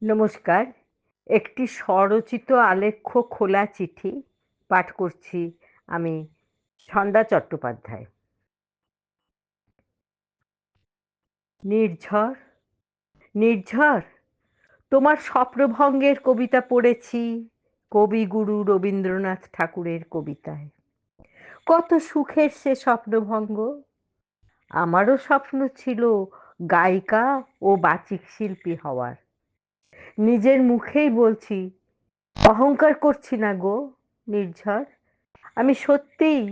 নমস্কার। একটি স্বরচিত আলেখ্য খোলা চিঠি পাঠ করছি আমি ছন্দা চট্টোপাধ্যায়। নির্ঝর, নির্ঝর, তোমার স্বপ্নভঙ্গের কবিতা পড়েছি কবিগুরু রবীন্দ্রনাথ ঠাকুরের কবিতায়। কত সুখের সে স্বপ্নভঙ্গ! আমারও স্বপ্ন ছিল গায়িকা ও বাচিক শিল্পী হওয়ার। নিজের মুখেই বলছি, অহংকার করছি না গো নির্ঝর। আমি সত্যিই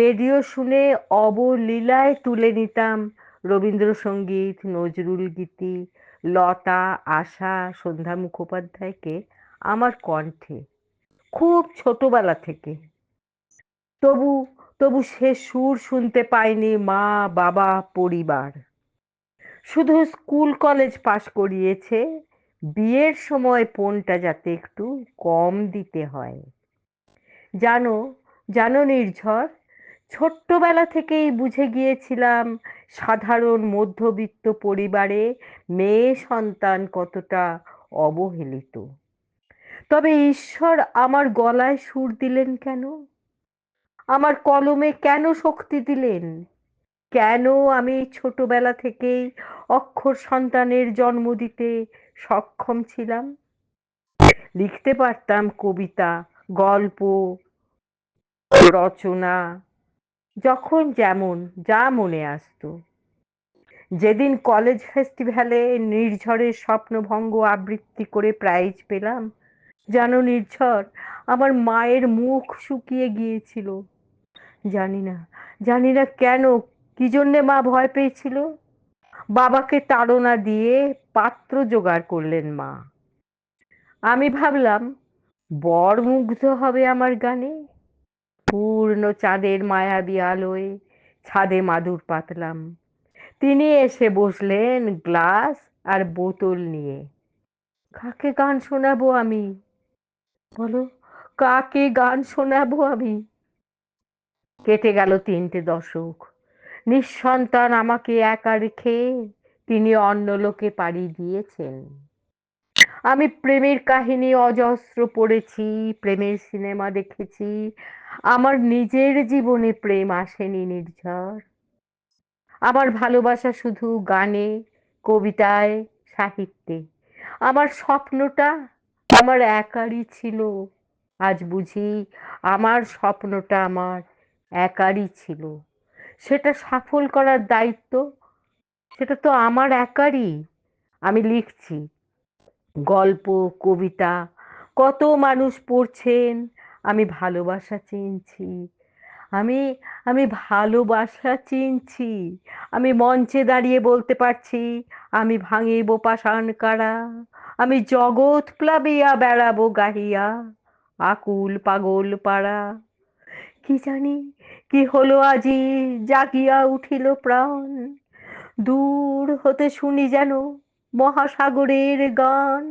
রেডিও শুনে অবলীলায় তুলে নিতাম রবীন্দ্রসঙ্গীত, নজরুল গীতি, লতা, আশা, সন্ধ্যা মুখোপাধ্যায়কে আমার কণ্ঠে, খুব ছোটবেলা থেকে। তবু তবু সে সুর শুনতে পায়নি মা, বাবা, পরিবার। শুধু স্কুল কলেজ পাশ করিয়েছে, বিয়ের সময় পণটা যাতে একটু কম দিতে হয়। জানো, জানো নির্ঝর, ছোট্টবেলা থেকেই বুঝে গিয়েছিলাম সাধারণ মধ্যবিত্ত পরিবারে মেয়ে সন্তান কতটা অবহেলিত। তবে ঈশ্বর আমার গলায় সুর দিলেন কেন? আমার কলমে কেন শক্তি দিলেন? কেন আমি ছোটবেলা থেকেই অক্ষর সন্তানের জন্ম দিতে সক্ষম ছিলাম? লিখতে পারতাম কবিতা, গল্প, রচনা, যখন যেমন যা মনে আসতো। যেদিন কলেজ ফেস্টিভ্যালে নির্ঝরের স্বপ্নভঙ্গ আবৃত্তি করে প্রাইজ পেলাম, জানো নির্ঝর, আমার মায়ের মুখ শুকিয়ে গিয়েছিল। জানি না, জানি না কেন, কি জন্যে মা ভয় পেয়েছিল। বাবাকে তাড়না দিয়ে পাত্র জোগাড় করলেন মা। আমি ভাবলাম বর মুগ্ধ হবে আমার গানে। পূর্ণ চাঁদের মায়াবী আলোয় ছাদে মাদুর পাতলাম। তিনি এসে বসলেন গ্লাস আর বোতল নিয়ে। কাকে গান শোনাবো আমি? বলো, কাকে গান শোনাবো আমি? কেটে গেল 3টে দশক। নিঃসন্তান আমাকে একা রেখে তিনি অন্য লোকে পাড়ি দিয়েছেন। আমি প্রেমের কাহিনী অজস্র পড়েছি, প্রেমের সিনেমা দেখেছি। আমার নিজের জীবনে প্রেম আসেনি নির্ঝর। আমার ভালোবাসা শুধু গানে, কবিতায়, সাহিত্যে। আমার স্বপ্নটা আমার একারই ছিল। আজ বুঝি আমার স্বপ্নটা আমার একারই ছিল। সেটা সফল করার দায়িত্ব, সেটা তো আমার একারই। আমি লিখছি গল্প, কবিতা, কত মানুষ পড়ছেন। আমি ভালোবাসা চিনছি। আমি আমি ভালোবাসা চিনছি। আমি মঞ্চে দাঁড়িয়ে বলতে পারছি, আমি ভাঙিব পাষাণ কারা, আমি জগৎ প্লাবিয়া বেড়াবো গাহিয়া আকুল পাগল পাড়া। কি জানি কি হলো আজি, জাগিয়া উঠিল প্রাণ। দূর হতে শুনি যেন মহাসাগরের গান।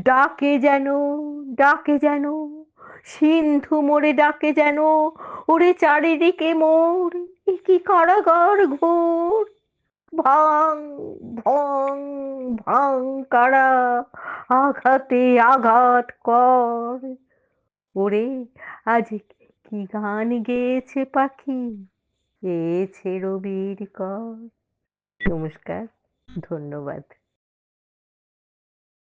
ডাকে যেন, ডাকে যেন, সিন্ধু মোরে ডাকে যেন, ওরে চারিদিকে মোর এ কি কারাগার ঘোর। ভাঙ, ভং, ভাঙ কারা, আঘাতে আঘাত কর। ওরে আজ কি গান গেয়েছে পাখি, গেয়েছে রবির কর। নমস্কার, ধন্যবাদ।